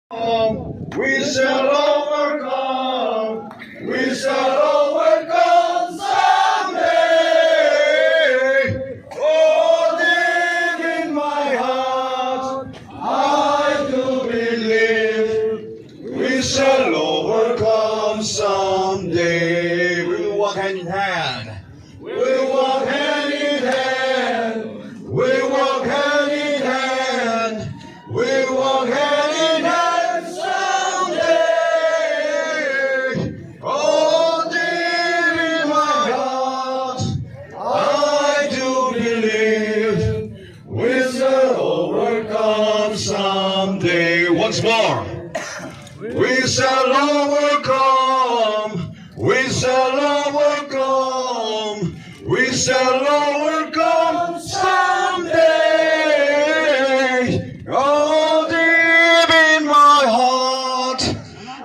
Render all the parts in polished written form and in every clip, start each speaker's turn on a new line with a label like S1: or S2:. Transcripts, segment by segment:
S1: We shall overcome. We shall overcome someday. Oh, deep in my heart, I do believe we shall overcome someday. We'll walk hand in hand. We'll walk hand in hand. We'll walk hand in hand. We'll walk hand in hand someday. Oh, deep in my heart, I do believe we shall overcome someday. Once more. We shall overcome. We shall overcome. We shall overcome someday. Oh, deep in my heart,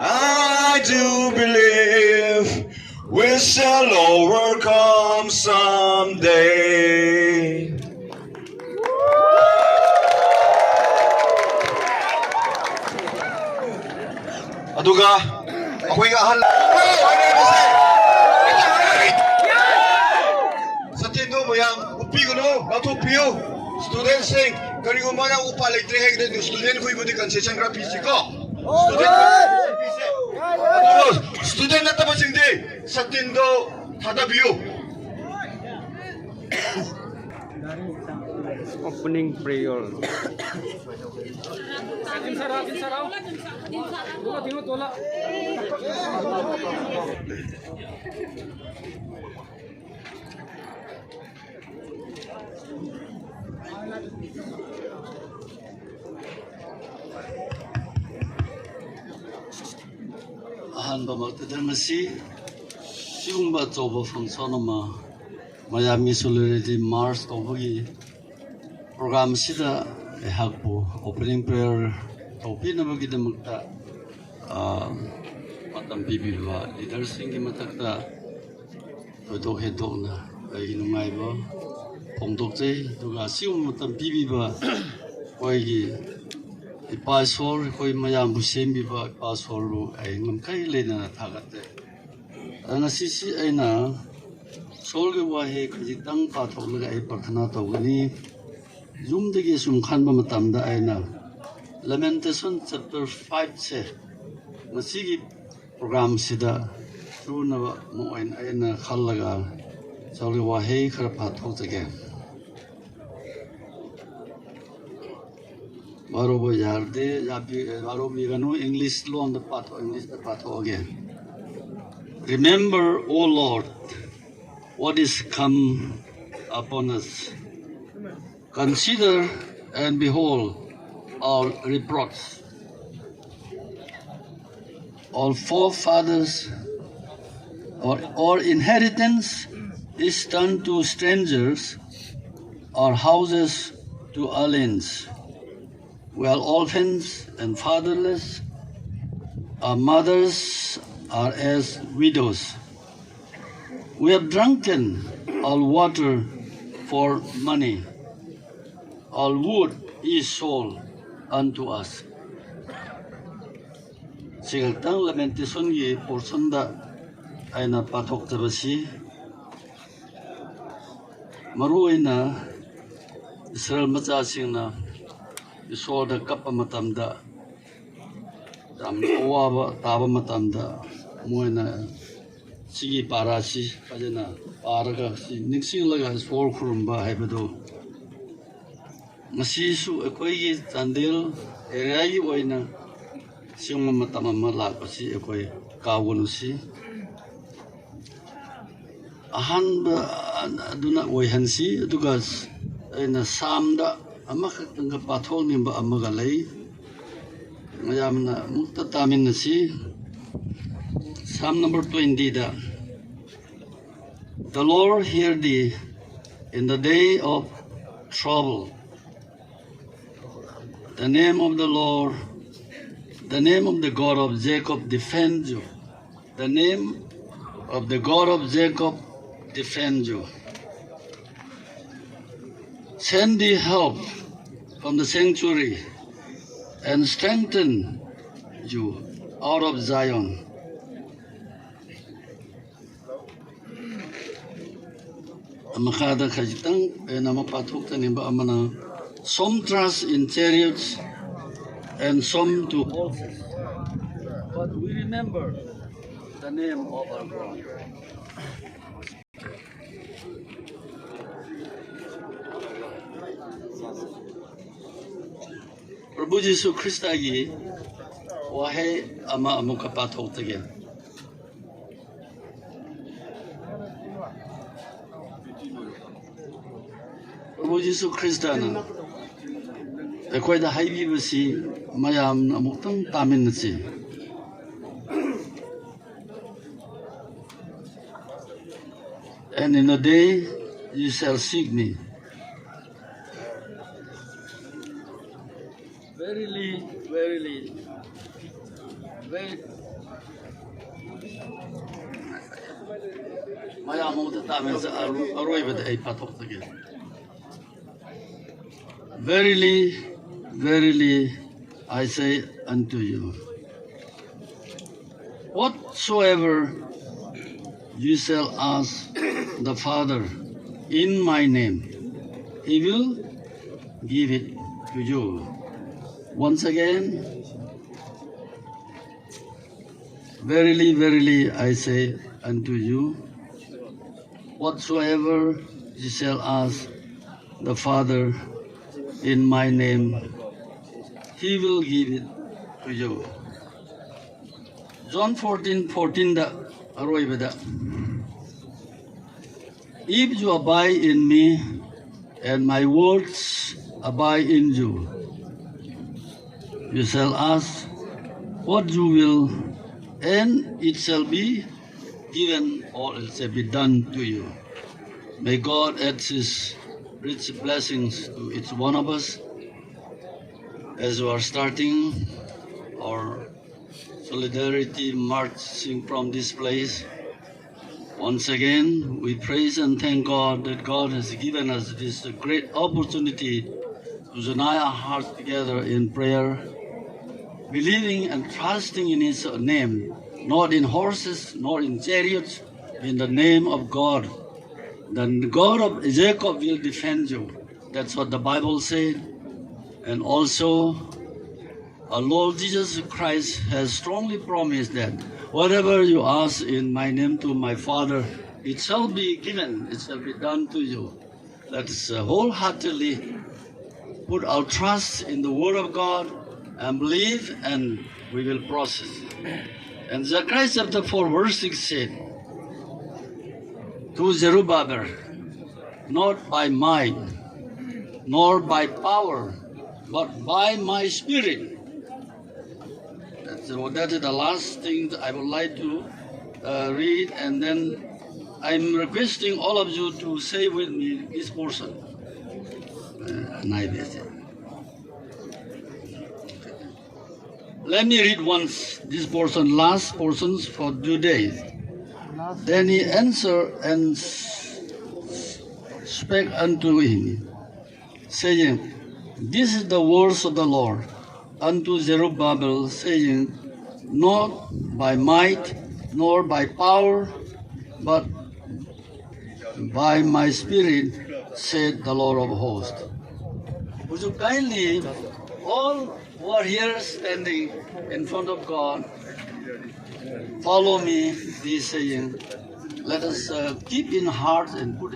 S1: I do believe we shall overcome someday. Aduga, ako'y ahal. Sa tindo mo yang upi ko no, bato piyo. Student sing, kani ko mana upa electric hek de student ko ibudi concession gra PC ko. Student na tabo sing de sa tindo hada biyo.
S2: Opening prayer.
S3: Ahanba magtadarmasi siungba toba function ama Miami Solidarity March tobagi program sida ehakpo opening prayer topinabagi damakta matam bibiwa leaders singi matakta todok hedok na ay nungaiba pongdokte duga siung matam bibiwa koigi ipasol koi mayam busembiba ipasol lu ay ngamkai lena thagate ana sisi aina solge wahe khajitang patholaga ay prathana tawgani yumdagi sum khanba matamda aina lamentation chapter 5 se masigi program sida tuna mo aina khallaga solge wahe khara pathojage Barobo yarde yabi barobo ganu English lo on the path English the path again. Remember, O Lord, what is come upon us. Consider and behold our reproach. Our forefathers, our inheritance is turned to strangers, our houses to aliens. We are orphans and fatherless. Our mothers are as widows. We have drunken all water for money. All wood is sold unto us. Sigatang lamentation ye portion da ay napatok tabasi. Maruay na Israel matasing na isoda kapa matamda tam owa taba matamda moina sigi parasi kajana paraga si nixing laga sol khurumba haibado ngasi su ekoi gi Chandel area gi oina siung matam ma lakasi ekoi kawunu si ahan aduna oihansi aduga aina samda amakatanga pathol nimba amaga lay mayamna mukta tamin nasi Psalm number 20 da The Lord hear thee in the day of trouble. The name of the Lord, the name of the God of Jacob defend you. The name of the God of Jacob defend you. Send thee help from the sanctuary and strengthen you out of Zion. Makada kajitang namapatok taniba amana. Some trust in chariots and some to horses. But we remember the name of our God. Prabhu Jesu Christa gi wahe ama amuka patok tage. Prabhu Jesu Christa na ekoi da haibi basi mayam amuktam tamin nasi. And in a day you shall seek me. Verily, verily, mayam amuktam tamin sa aroi bada ay patok tage. Verily, verily, I say unto you, whatsoever you shall ask the Father in my name, He will give it to you. Once again, verily, verily, I say unto you, whatsoever you shall ask the Father in my name, He will give it to you. John 14:14 da aroi beda. If you abide in me and my words abide in you, you shall ask what you will, and it shall be given or it shall be done to you. May God add His rich blessings to each one of us as we are starting our solidarity marching from this place. Once again, we praise and thank God that God has given us this great opportunity to unite our hearts together in prayer, believing and trusting in His name, not in horses, nor in chariots, in the name of God. Then the God of Jacob will defend you. That's what the Bible said. And also, our Lord Jesus Christ has strongly promised that whatever you ask in my name to my Father, it shall be given, it shall be done to you. Let us wholeheartedly put our trust in the Word of God and believe, and we will process. And Zechariah chapter 4 verse 6 said, to Zerubbabel, not by might, nor by power, but by my Spirit. That is the last thing that I would like to read, and then I'm requesting all of you to say with me this portion. Let me read once this portion, last portions for today. Then he answered and spake unto him, saying, this is the words of the Lord unto Zerubbabel, saying, not by might, nor by power, but by my Spirit, said the Lord of hosts. Would you kindly, all who are here standing in front of God, follow me, this saying. Let us keep in heart and put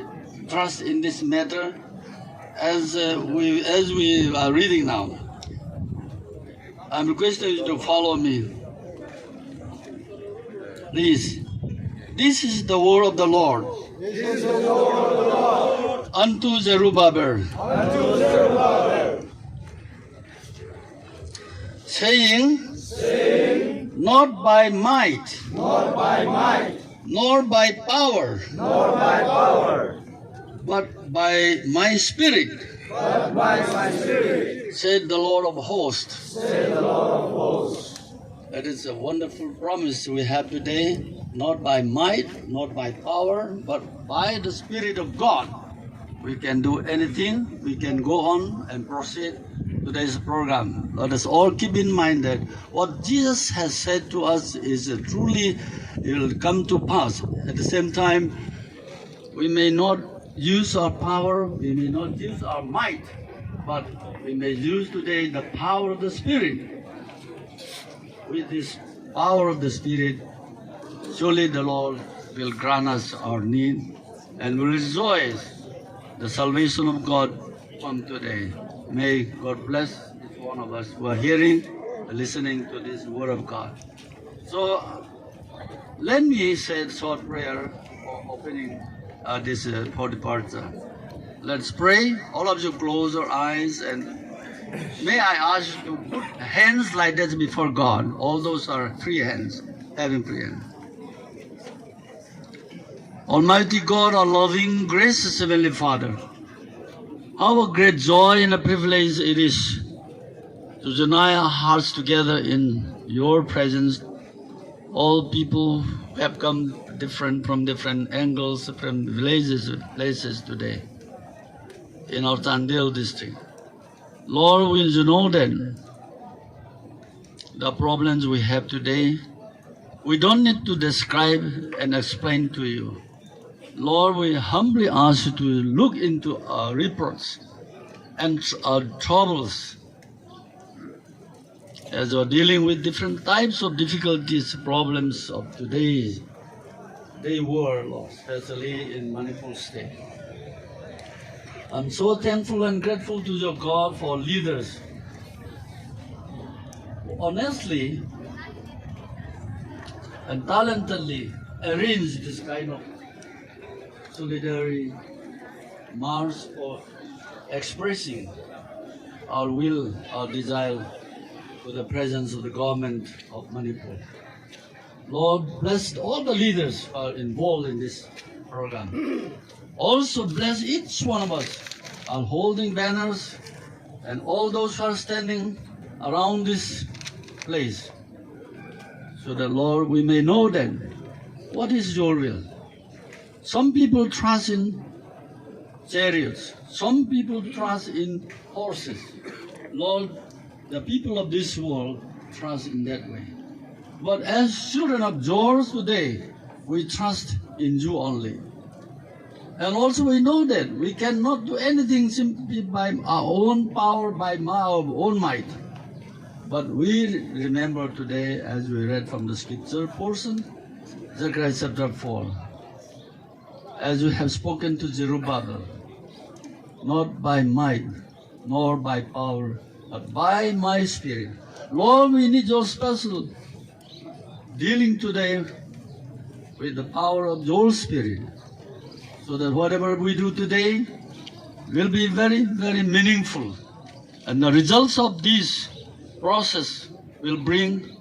S3: trust in this matter as we are reading now. I'm requesting you to follow me. Please. This is the word of the Lord.
S2: This is the word of the Lord.
S3: Unto Zerubbabel.
S2: Unto Zerubbabel.
S3: Saying, not by might,
S2: not by might,
S3: nor by power,
S2: nor by power,
S3: but by my Spirit,
S2: but by my Spirit,
S3: said the Lord of hosts.
S2: said the Lord of hosts.
S3: That is a wonderful promise we have today, not by might, not by power, but by the Spirit of God. We can do anything, we can go on and proceed today's program, let us all keep in mind that what Jesus has said to us is truly it will come to pass. At the same time, we may not use our power, we may not use our might, but we may use today the power of the Spirit. With this power of the Spirit, surely the Lord will grant us our need and will rejoice the salvation of God from today. May God bless each one of us who are hearing and listening to this word of God. So let me say a short prayer for opening this for departure. Let's pray. All of you close your eyes, and may I ask you to put hands like that before God. All those are free hands, having free hands. Almighty God, our loving, gracious Heavenly Father, how a great joy and a privilege it is to unite our hearts together in your presence. All people who have come from different angles, from villages, places today in our Chandel district. Lord, will you know that the problems we have today, we don't need to describe and explain to you. Lord, we humbly ask you to look into our reports and our troubles as we're dealing with different types of difficulties, problems of today's world, Lord, especially in Manipur state. I'm so thankful and grateful to your God for leaders who honestly and talentedly arrange this kind of solidarity march for expressing our will, our desire to the presence of the government of Manipur. Lord, bless all the leaders who are involved in this program. Also bless each one of us are holding banners and all those who are standing around this place, so that, Lord, we may know then what is your will. Some people trust in chariots. Some people trust in horses. Lord, the people of this world trust in that way. But as children of yours today, we trust in you only. And also we know that we cannot do anything simply by our own power, by our own might. But we remember today, as we read from the scripture portion, Zechariah chapter 4, as you have spoken to Zerubbabel, not by might, nor by power, but by my Spirit. Lord, we need your special dealing today with the power of your Spirit, so that whatever we do today will be very, very meaningful. And the results of this process will bring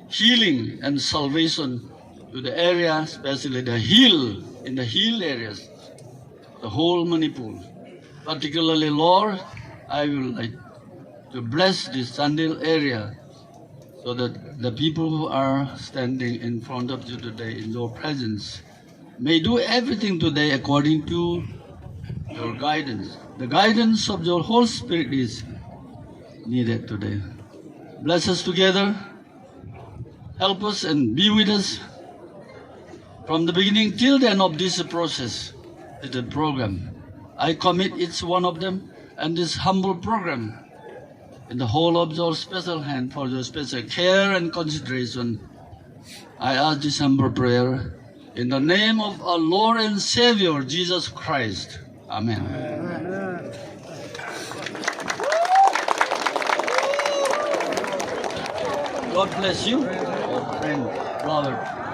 S3: healing and salvation to the area, especially the hill, in the hill areas, the whole Manipur. Particularly, Lord, I will like to bless this Chandel area, so that the people who are standing in front of you today in your presence may do everything today according to your guidance. The guidance of your Holy Spirit is needed today. Bless us together, help us and be with us from the beginning till the end of this process, the program. I commit each one of them and this humble program in the whole of your special hand for your special care and consideration. I ask this humble prayer in the name of our Lord and Savior, Jesus Christ. Amen. God bless you, oh friend, brother.